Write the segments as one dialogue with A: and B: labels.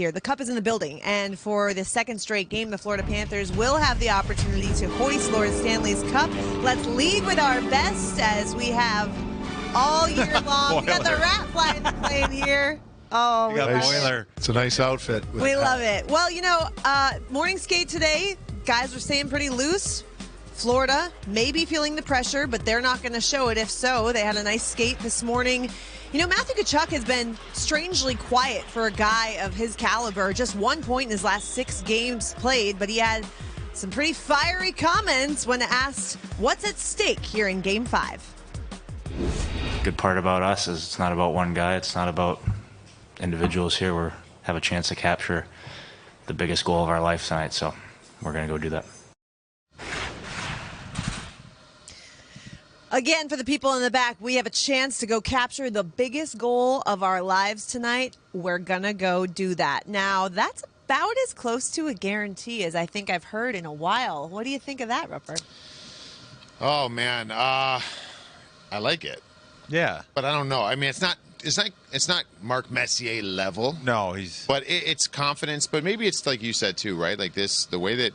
A: Here, the Cup is in the building, and for the second straight game, the Florida Panthers will have the opportunity to hoist Lord Stanley's Cup. Let's lead with our best, as we have all year long. We got the rat flying the plane here. Oh, we got
B: Boiler.
C: It's a nice outfit.
A: We love it. Well, morning skate today, guys were staying pretty loose. Florida maybe feeling the pressure, but they're not going to show it. If so, they had a nice skate this morning. Matthew Tkachuk has been strangely quiet for a guy of his caliber. Just 1 point in his last 6 games played, but he had some pretty fiery comments when asked what's at stake here in Game 5.
D: Good part about us is it's not about one guy. It's not about individuals here. We have a chance to capture the biggest goal of our life tonight, so we're going to go do that.
A: Again, for the people in the back, we have a chance to go capture the biggest goal of our lives tonight. We're going to go do that. Now, that's about as close to a guarantee as I think I've heard in a while. What do you think of that, Rupert?
B: Oh, man. I like it.
C: Yeah.
B: But I don't know. I mean, it's not Marc Messier level.
C: No,
B: But it's confidence. But maybe it's like you said, too, right? Like the way that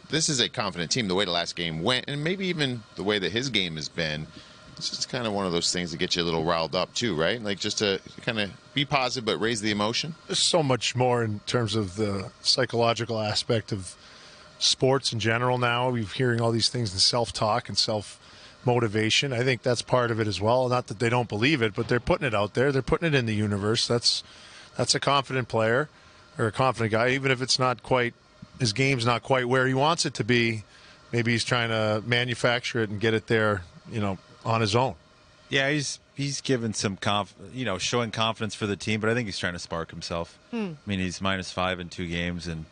B: this is a confident team, the way the last game went, and maybe even the way that his game has been, it's just kind of one of those things that get you a little riled up too, right? Like just to kind of be positive but raise the emotion.
E: There's so much more in terms of the psychological aspect of sports in general now. We're hearing all these things in self-talk and self-motivation. I think that's part of it as well. Not that they don't believe it, but they're putting it out there. They're putting it in the universe. That's a confident player or a confident guy, even if it's not quite, his game's not quite where he wants it to be. Maybe he's trying to manufacture it and get it there, on his own.
C: Yeah, he's given some showing confidence for the team, but I think he's trying to spark himself. I mean, he's -5 in 2 games and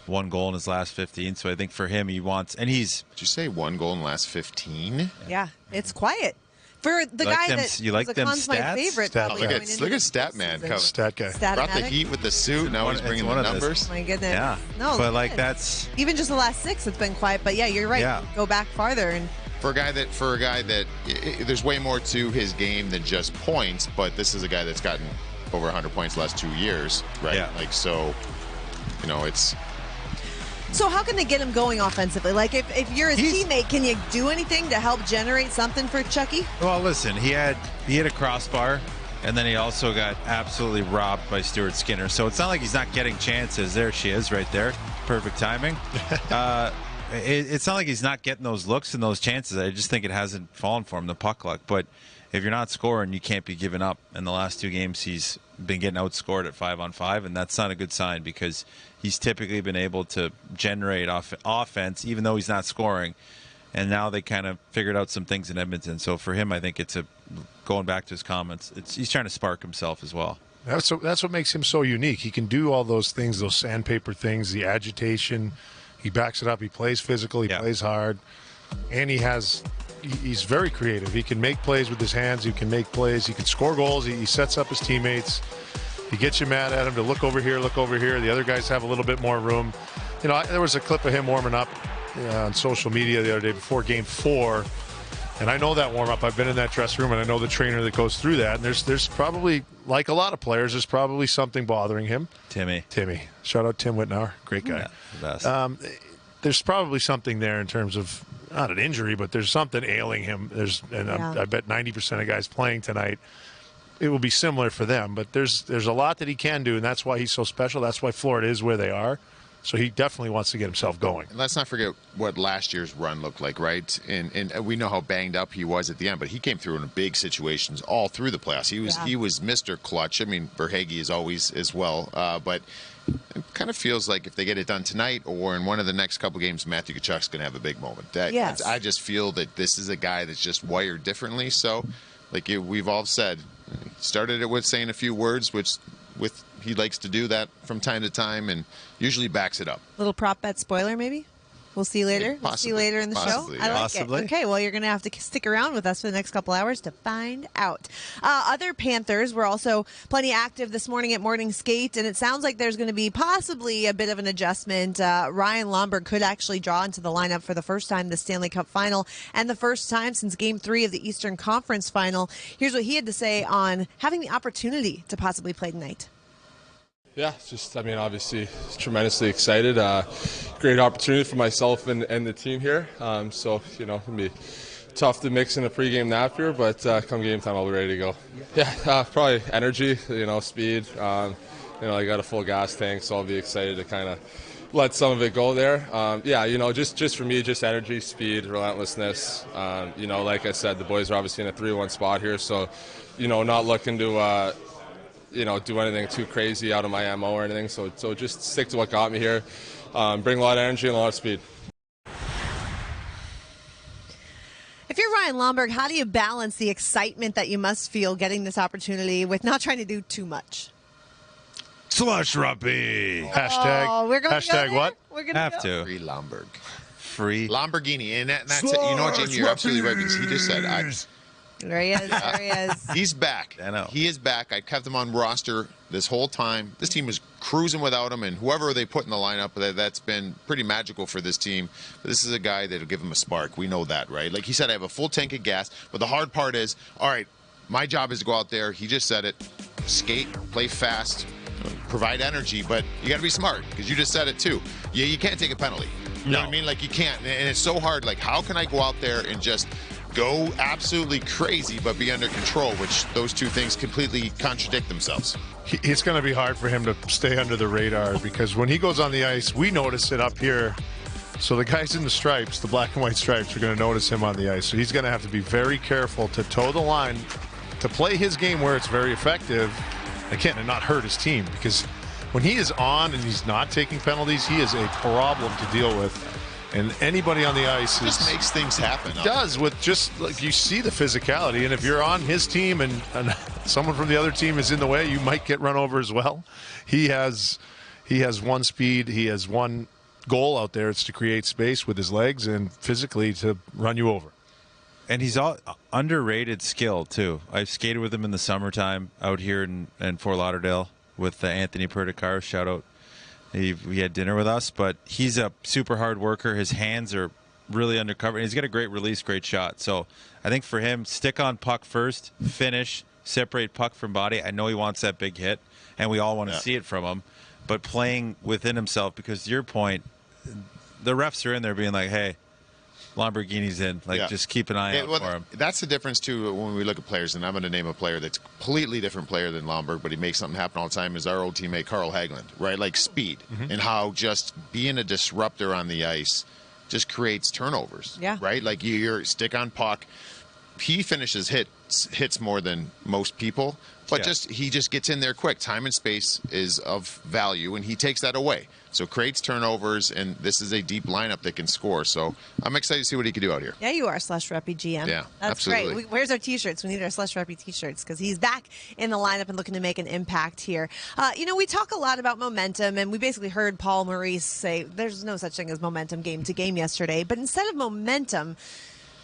C: 1 goal in his last 15. So I think for him, he wants, and he's.
B: Did you say 1 goal in the last 15?
A: Yeah, it's quiet. For the guy that
C: you like them
A: my
C: stats?
A: favorite.
B: Look at Statman coming.
E: Stat guy.
B: Brought the heat with the suit. Now he's bringing the numbers.
A: Oh my goodness.
C: Yeah.
A: No,
C: but that's
A: even just the last 6, it's been quiet. But yeah, you're right.
C: Yeah.
A: Go back farther and.
B: For a guy that there's way more to his game than just points. But this is a guy that's gotten over 100 points the last 2 years, right?
C: Yeah.
B: It's.
A: So how can they get him going offensively? Like, if you're his teammate, can you do anything to help generate something for Chucky?
C: Well, listen, he had a crossbar, and then he also got absolutely robbed by Stuart Skinner. So it's not like he's not getting chances. There she is right there. Perfect timing. It's not like he's not getting those looks and those chances. I just think it hasn't fallen for him, the puck luck. But if you're not scoring, you can't be giving up. In the last 2 games, he's been getting outscored at 5-on-5, and that's not a good sign because he's typically been able to generate offense even though he's not scoring. And now they kind of figured out some things in Edmonton. So for him, I think it's going back to his comments, he's trying to spark himself as well.
E: That's what makes him so unique. He can do all those things, those sandpaper things, the agitation. He backs it up. He plays physical. He plays hard. And he's very creative. He can make plays with his hands. He can make plays. He can score goals. He sets up his teammates. He gets you mad at him to look over here, look over here. The other guys have a little bit more room. There was a clip of him warming up on social media the other day before Game 4. And I know that warm-up. I've been in that dressing room, and I know the trainer that goes through that. And there's probably, like a lot of players, there's probably something bothering him. Timmy. Shout out Tim Whitnauer. Great guy.
C: Yeah, the best.
E: There's probably something there in terms of, not an injury, but there's something ailing him. I bet 90% of guys playing tonight, it will be similar for them. But there's a lot that he can do, and that's why he's so special. That's why Florida is where they are. So he definitely wants to get himself going.
B: And let's not forget what last year's run looked like, right? And we know how banged up he was at the end, but he came through in big situations all through the playoffs. He was Mr. Clutch. I mean, Verhaeghe is always as well. But it kind of feels like if they get it done tonight or in one of the next couple games, Matthew Tkachuk's going to have a big moment.
A: Yes.
B: I just feel that this is a guy that's just wired differently. So, like we've all said, he started it with saying a few words, which he likes to do that from time to time and usually backs it up.
A: Little prop bet spoiler, maybe? We'll see later.
B: We'll see later
A: in the show.
B: Yeah.
A: I like it. Okay, well, you're going to have to stick around with us for the next couple hours to find out. Other Panthers were also plenty active this morning at morning skate, and it sounds like there's going to be possibly a bit of an adjustment. Ryan Lomberg could actually draw into the lineup for the first time this Stanley Cup Final and the first time since Game 3 of the Eastern Conference Final. Here's what he had to say on having the opportunity to possibly play tonight.
F: Yeah, just, I mean, obviously tremendously excited. Great opportunity for myself and the team here. So, you know, it'll be tough to mix in a pregame nap here, but come game time, I'll be ready to go. Yeah, probably energy, you know, speed. You know, I got a full gas tank, so I'll be excited to kind of let some of it go there. Yeah, you know, just for me, just energy, speed, relentlessness. You know, like I said, the boys are obviously in a 3-1 spot here, so, you know, not looking to you know, do anything too crazy out of my MO or anything. So just stick to what got me here. Bring a lot of energy and a lot of speed.
A: If you're Ryan Lomberg, how do you balance the excitement that you must feel getting this opportunity with not trying to do too much?
E: Slush Ruppy.
A: Oh, we're going to
E: Hashtag
A: go
E: what?
A: We're going to
C: Have to.
B: Free Lomberg.
C: Free.
B: Lamborghini. And that's it. You know what, Jamie? You're absolutely right because he just said,
A: There he is. There he is.
B: he's back.
C: I know.
B: He is back. I kept him on roster this whole time. This team was cruising without him, and whoever they put in the lineup, that's been pretty magical for this team. But this is a guy that'll give him a spark. We know that, right? Like he said, I have a full tank of gas. But the hard part is, all right, my job is to go out there. He just said it. Skate, play fast, provide energy, but you got to be smart because you just said it too. Yeah, you can't take a penalty. You know what I mean? Like you can't, and it's so hard. Like how can I go out there and just go absolutely crazy but be under control, which those two things completely contradict themselves.
E: It's going to be hard for him to stay under the radar because when he goes on the ice, we notice it up here. So the guys in the stripes, the black and white stripes, are going to notice him on the ice. So he's going to have to be very careful to toe the line, to play his game where it's very effective, again, and not hurt his team. Because when he is on and he's not taking penalties, he is a problem to deal with. And anybody on the ice
B: just makes things happen.
E: Does with just like you see the physicality, and if you're on his team and someone from the other team is in the way, you might get run over as well. He has one speed, he has one goal out there. It's to create space with his legs and physically to run you over.
C: And he's all underrated skill too. I've skated with him in the summertime out here in Fort Lauderdale with Anthony Perdicar. Shout out. He had dinner with us, but he's a super hard worker. His hands are really undercover. And he's got a great release, great shot. So I think for him, stick on puck first, finish, separate puck from body. I know he wants that big hit, and we all want to see it from him. But playing within himself, because to your point, the refs are in there being like, hey, Lamborghini's in. Like, just keep an eye out for him.
B: That's the difference, too, when we look at players. And I'm going to name a player that's a completely different player than Lomberg, but he makes something happen all the time, is our old teammate Carl Hagelund, right? Like speed and how just being a disruptor on the ice just creates turnovers, right? Like you're stick on puck. He finishes hits more than most people, but he just gets in there quick. Time and space is of value, and he takes that away. So creates turnovers, and this is a deep lineup that can score. So I'm excited to see what he can do out here.
A: Yeah, you are Slush Ruppy GM.
B: Yeah,
A: that's
B: absolutely.
A: great. Where's our T-shirts? We need our Slush Ruppy T-shirts because he's back in the lineup and looking to make an impact here. You know, we talk a lot about momentum, and we basically heard Paul Maurice say there's no such thing as momentum game to game yesterday. But instead of momentum,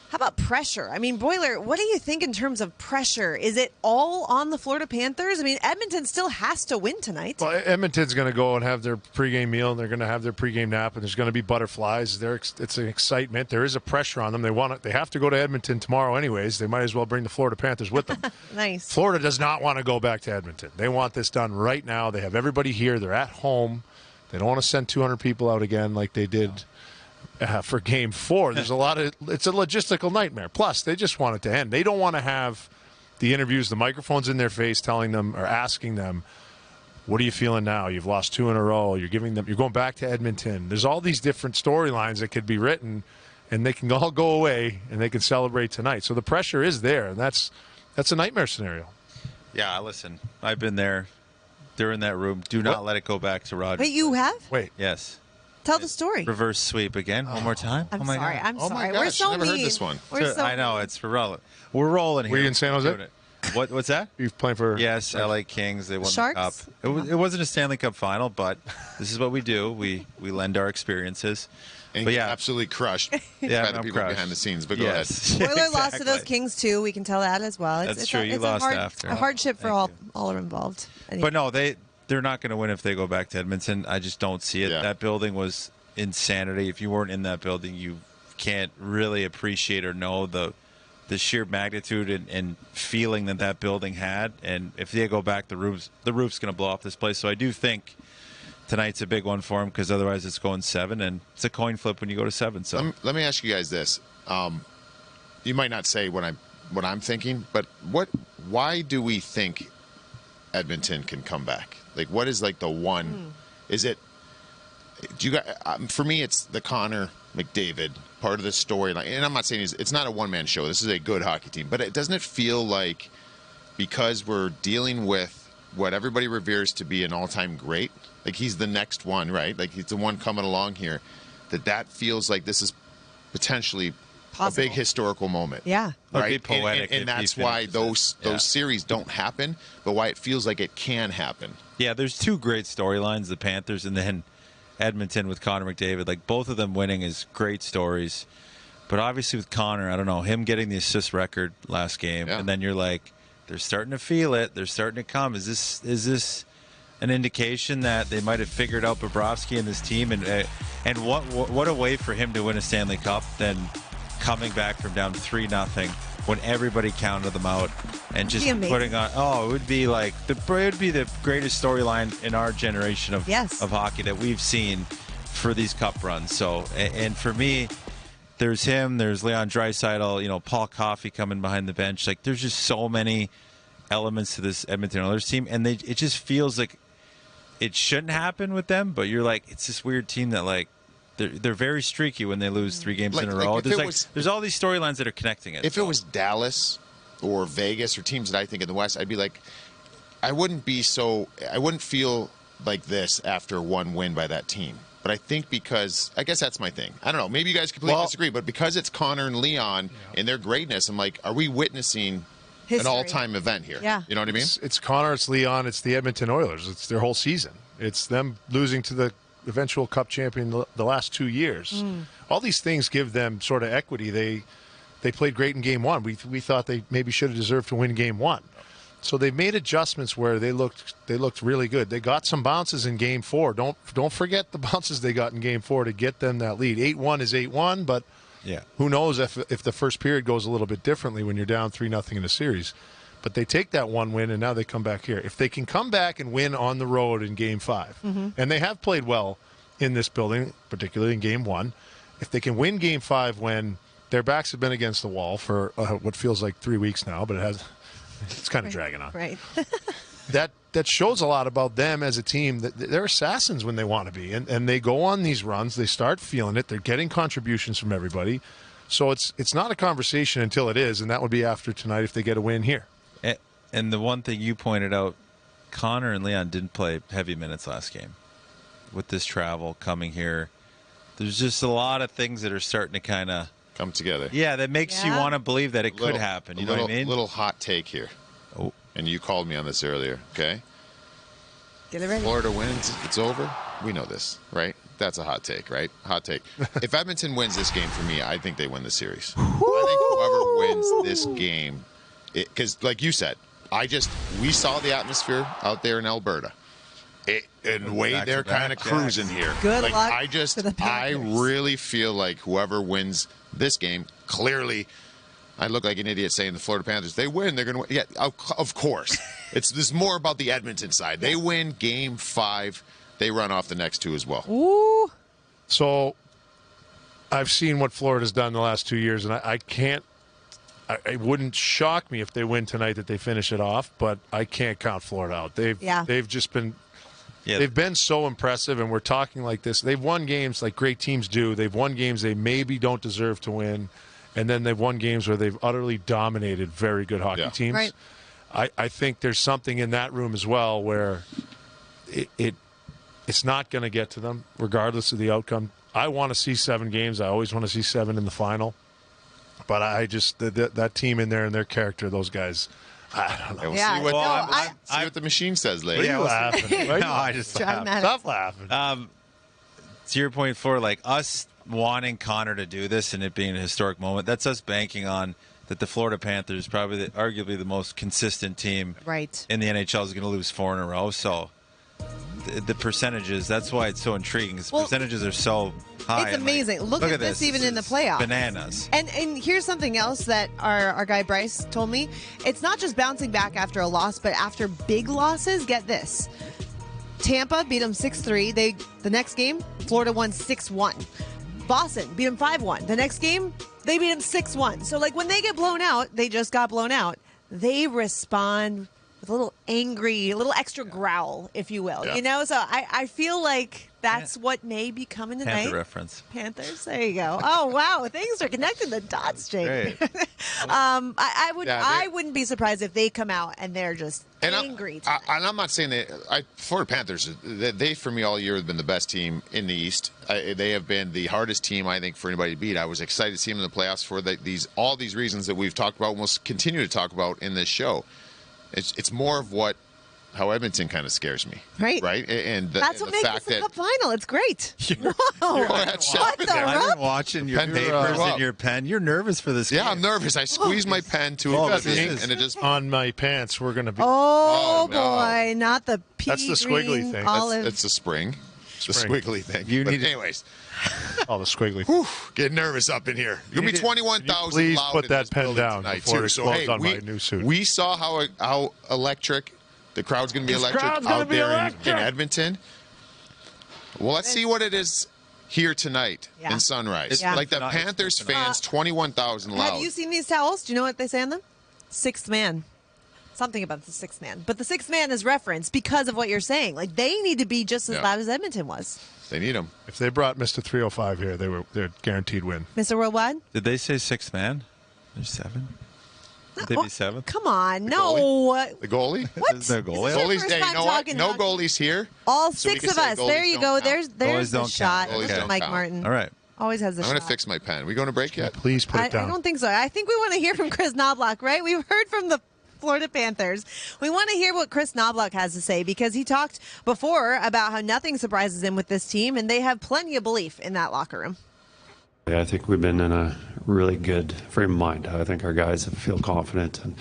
A: how about pressure? I mean, Boiler, what do you think in terms of pressure? Is it all on the Florida Panthers? I mean, Edmonton still has to win tonight.
E: Well, Edmonton's going to go and have their pregame meal, and they're going to have their pregame nap, and there's going to be butterflies. It's an excitement. There is a pressure on them. They have to go to Edmonton tomorrow anyways. They might as well bring the Florida Panthers with them.
A: Nice.
E: Florida does not want to go back to Edmonton. They want this done right now. They have everybody here. They're at home. They don't want to send 200 people out again like they did for Game 4. There's it's a logistical nightmare. Plus, they just want it to end. They don't want to have the interviews, the microphones in their face telling them or asking them, what are you feeling now? You've lost 2 in a row. You're going back to Edmonton. There's all these different storylines that could be written, and they can all go away, and they can celebrate tonight. So the pressure is there, and that's a nightmare scenario.
C: Yeah, listen, I've been there. They're in that room. Do not let it go back to Rogers.
A: Wait, you have?
E: Wait.
C: Yes.
A: Tell the story.
C: Reverse sweep again. One more time.
A: I'm
C: oh my
A: sorry.
C: God.
A: I'm sorry.
B: my gosh,
A: We're so
B: never
A: mean.
B: heard this one.
A: We're so
C: I know
A: mean.
C: it's relevant. We're rolling here.
E: Were you in San Jose?
C: Doing it. What's that?
E: You're playing for
C: Yes, LA Kings. They won
A: Sharks?
C: the cup. It wasn't a Stanley Cup final, but this is what we do. We lend our experiences.
B: And
C: but
B: get
C: yeah,
B: absolutely crushed by the
C: I'm
B: people
C: crushed.
B: behind the scenes. But go
C: yes.
B: ahead.
A: Spoiler lost to those
C: Exactly.
A: Kings too. We can tell that as well.
C: That's true. You
A: It's
C: lost
A: a
C: after.
A: a hardship for
C: Thank
A: all are involved.
C: But no, they're not going to win if they go back to Edmonton. I just don't see it.
B: Yeah.
C: That building was insanity. If you weren't in that building, you can't really appreciate or know the the sheer magnitude and feeling that building had. And if they go back, the roof's going to blow off this place. So I do think tonight's a big one for him, because otherwise it's going 7, and it's a coin flip when you go to 7. So
B: let me ask you guys this. You might not say what I'm thinking, but why do we think Edmonton can come back? Like, what is like the one? Is it? Do you guys? For me, it's the Connor McDavid part of the storyline. And I'm not saying it's not a one-man show. This is a good hockey team, but doesn't it feel like, because we're dealing with what everybody reveres to be an all-time great, like he's the next one, right? Like he's the one coming along here, that feels like this is potentially
A: possible.
B: A big historical moment.
A: Yeah.
B: Right.
C: Poetic,
B: and that's why those series don't happen, but why it feels like it can happen.
C: Yeah, there's 2 great storylines, the Panthers and then Edmonton with Connor McDavid. Like, both of them winning is great stories. But obviously with Connor, I don't know, him getting the assist record last game, and then you're like, they're starting to feel it. They're starting to come. Is this an indication that they might have figured out Bobrovsky and this team? And what a way for him to win a Stanley Cup than coming back from down 3-0 when everybody counted them out and just putting on. Oh, it would be like the greatest storyline in our generation of hockey that we've seen for these cup runs. So, and for me, there's him, there's Leon Draisaitl, Paul Coffey coming behind the bench. Like, there's just so many elements to this Edmonton Oilers team, and it just feels like it shouldn't happen with them. But you're like, it's this weird team that, like, they're very streaky when they lose 3 games in a row. There's all these storylines that are connecting it.
B: If it was Dallas or Vegas or teams that I think in the West, I'd be like, I wouldn't feel like this after one win by that team. But I think because, I guess that's my thing. I don't know. Maybe you guys completely disagree, but because it's Connor and Leon and their greatness, I'm like, are we witnessing history, an all-time event here?
A: Yeah.
B: You know what I mean?
E: It's Connor, it's Leon, it's the Edmonton Oilers. It's their whole season. It's them losing to the eventual Cup champion the last 2 years. All these things give them sort of equity. They played great in Game 1. We thought they maybe should have deserved to win Game 1. So they've made adjustments where they looked really good. They got some bounces in Game 4. Don't forget the bounces they got in Game 4 to get them that lead. 8-1 is 8-1, but who knows if the first period goes a little bit differently when you're down 3-0 in a series. But they take that one win, and now they come back here. If they can come back and win on the road in Game 5, and they have played well in this building, particularly in Game 1, if they can win Game 5 when their backs have been against the wall for what feels like 3 weeks now, but it's kind of dragging on.
A: Right.
E: that shows a lot about them as a team. That they're assassins when they want to be, and they go on these runs. They start feeling it. They're getting contributions from everybody. So it's not a conversation until it is, and that would be after tonight if they get a win here.
C: And the one thing you pointed out, Connor and Leon didn't play heavy minutes last game. With this travel coming here, there's just a lot of things that are starting to kind of
B: come together.
C: Yeah, that makes you want to believe that it could happen. You know what I mean?
B: Little hot take here. Oh, and you called me on this earlier. Okay.
A: Get it ready.
B: Florida wins. It's over. We know this, right? That's a hot take, right? Hot take. If Edmonton wins this game, for me, I think they win the series. I think whoever wins this game, because like you said, we saw the atmosphere out there in Alberta. And the way they're kind of cruising here.
A: Good luck.
B: I really feel like whoever wins this game, clearly, I look like an idiot saying the Florida Panthers, they win, they're going to win. Yeah, of course. This is more about the Edmonton side. They win Game 5. They run off the next 2 as well.
A: Ooh.
E: So I've seen what Florida's done the last 2 years, and I can't. It wouldn't shock me if they win tonight that they finish it off, but I can't count Florida out. They've just been. Yeah. They've been so impressive, and we're talking like this. They've won games like great teams do. They've won games they maybe don't deserve to win, and then they've won games where they've utterly dominated very good hockey teams.
A: Right.
E: I think there's something in that room as well where it's not going to get to them regardless of the outcome. I want to see 7 games. I always want to see 7 in the final. But I just that team in there and their character, those guys, I don't know.
B: We'll see what the machine says later.
E: What are you laughing?
C: No, I just
E: stop laughing.
C: To your point, for like us wanting Connor to do this and it being a historic moment, that's us banking on that the Florida Panthers, probably arguably the most consistent team
A: right.
C: in the NHL, is going to lose 4 in a row. So the percentages. That's why it's so intriguing. Because
A: Well,
C: percentages are so high.
A: It's amazing. Look at this even in the playoffs.
C: Bananas.
A: And here's something else that our guy Bryce told me. It's not just bouncing back after a loss, but after big losses. Get this. Tampa beat them 6-3. The next game, Florida won 6-1. Boston beat them 5-1. The next game, they beat them 6-1. So, like, when they get blown out, they just got blown out. They respond with a little angry, a little extra growl, if you will.
B: Yeah.
A: You know, so I feel like that's what may be coming tonight.
C: Panther reference.
A: Panthers. There you go. Oh wow, things are connecting the dots, Jake.
C: Great.
A: I wouldn't be surprised if they come out and they're just angry.
B: And I'm not saying that Florida Panthers. They for me all year have been the best team in the East. They have been the hardest team I think for anybody to beat. I was excited to see them in the playoffs for all these reasons that we've talked about and will continue to talk about in this show. It's more of how Edmonton kind of scares me.
A: Right.
B: And
A: that's what makes this the Cup Final. It's great. Whoa. What the
C: I've been watching your papers and your pen. You're nervous for this game.
B: Yeah, I'm nervous. I squeezed my pen to a thing, and it just
E: on my pants. We're going to be.
A: Oh,
B: no.
A: Boy, not the pea
E: That's the squiggly thing.
A: Olive.
B: It's the spring. It's the squiggly thing. Anyways.
E: Oh, the squiggly.
B: Getting nervous up in here. You'll be 21,000
E: Please
B: loud
E: put
B: in
E: that
B: this
E: pen
B: building
E: down
B: tonight,
E: before
B: too.
E: it
B: So,
E: falls
B: hey,
E: on my new suit.
B: we saw how electric the crowd's going to be
E: This
B: electric
E: crowd's gonna
B: out
E: be
B: there
E: electric.
B: in Edmonton. Well, let's see what it is here tonight in Sunrise.
A: Yeah.
B: Like the Panthers fans, 21,000 loud.
A: Have you seen these towels? Do you know what they say on them? Sixth man. Something about the sixth man. But the sixth man is referenced because of what you're saying. Like, they need to be just as loud as Edmonton was.
B: They need them.
E: If they brought Mr. 305 here, they're guaranteed win.
A: Mr. Worldwide?
C: Did they say sixth man? There's 7. Would they be 7?
A: Come on.
B: The goalie?
A: What?
C: Is there a goalie?
B: Goalies,
A: First
B: hey,
A: time
B: you know what?
A: talking
B: No
A: hockey.
B: goalies here.
A: All
B: So we
A: 6
B: can
A: of
B: say
A: us.
B: goalies
A: There you
B: don't
A: go.
B: count.
A: There's
C: Goalies
A: the
C: don't
A: shot.
C: count.
B: Goalies
A: This is
B: don't
A: Mike
B: count.
A: Martin.
C: All right.
A: Always has the
B: I'm
A: shot.
B: going to fix my pen. We going to break yet?
E: Please put
A: I
E: it down.
A: don't think so. I think we want to hear from Chris Knobloch, right? We've heard from the Florida Panthers. We want to hear what Chris Knobloch has to say because he talked before about how nothing surprises him with this team, and they have plenty of belief in that locker room.
G: I think we've been in a really good frame of mind. I think our guys feel confident. And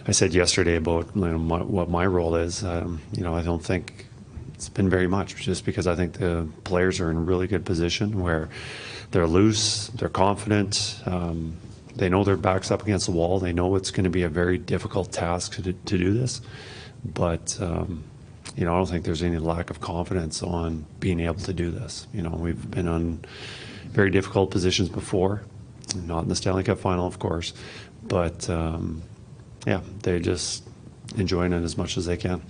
G: I said yesterday about what my role is. I don't think it's been very much, just because I think the players are in a really good position where they're loose, they're confident, they know their back's up against the wall. They know it's going to be a very difficult task to do this. But, I don't think there's any lack of confidence on being able to do this. We've been on very difficult positions before, not in the Stanley Cup Final, of course. But, they're just enjoying it as much as they can.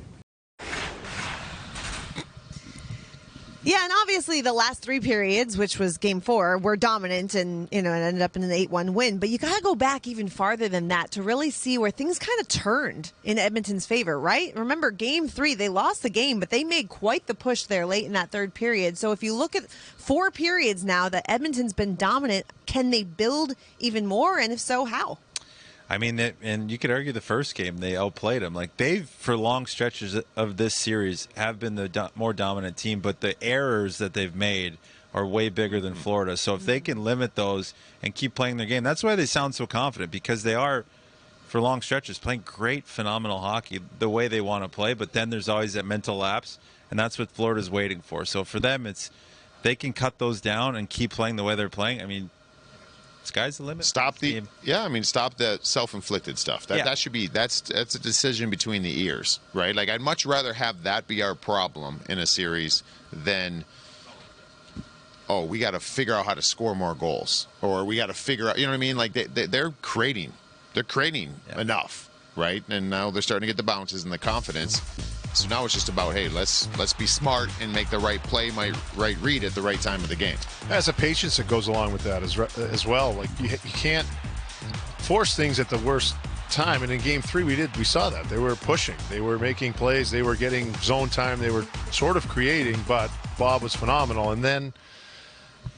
A: Yeah, and obviously the last 3 periods, which was Game 4, were dominant, and it ended up in an 8-1 win. But you got to go back even farther than that to really see where things kind of turned in Edmonton's favor, right? Remember, Game 3, they lost the game, but they made quite the push there late in that 3rd period. So if you look at 4 periods now that Edmonton's been dominant, can they build even more? And if so, how?
C: I mean, and you could argue the first game they outplayed them. Like, they've, for long stretches of this series, have been the more dominant team, but the errors that they've made are way bigger than Florida. So if they can limit those and keep playing their game, that's why they sound so confident, because they are, for long stretches, playing great, phenomenal hockey the way they want to play, but then there's always that mental lapse, and that's what Florida's waiting for. So for them, they can cut those down and keep playing the way they're playing. I mean, sky's the limit.
B: Stop the self-inflicted stuff. That should be that's a decision between the ears, right? Like, I'd much rather have that be our problem in a series than, we got to figure out how to score more goals, or we got to figure out, you know what I mean? Like, they're creating enough, right? And now they're starting to get the bounces and the confidence. So now it's just about, hey, let's be smart and make the right play, right read at the right time of the game.
E: There's a patience that goes along with that as well. Like, you can't force things at the worst time. And in Game 3, we saw that. They were pushing. They were making plays. They were getting zone time. They were sort of creating, but Bob was phenomenal. And then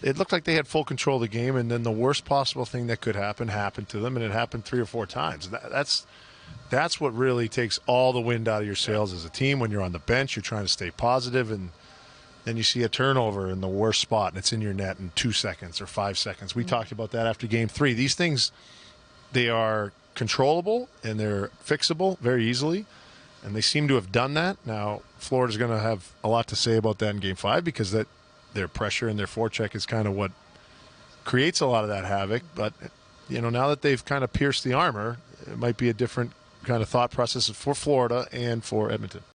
E: it looked like they had full control of the game, and then the worst possible thing that could happen happened to them, and it happened 3 or 4 times. That's what really takes all the wind out of your sails as a team. When you're on the bench, you're trying to stay positive, and then you see a turnover in the worst spot, and it's in your net in 2 seconds or 5 seconds. We talked about that after Game 3. These things, they are controllable, and they're fixable very easily. And they seem to have done that. Now, Florida's going to have a lot to say about that in Game 5 because their pressure and their forecheck is kind of what creates a lot of that havoc. But, now that they've kind of pierced the armor, it might be a different kind of thought process for Florida and for Edmonton.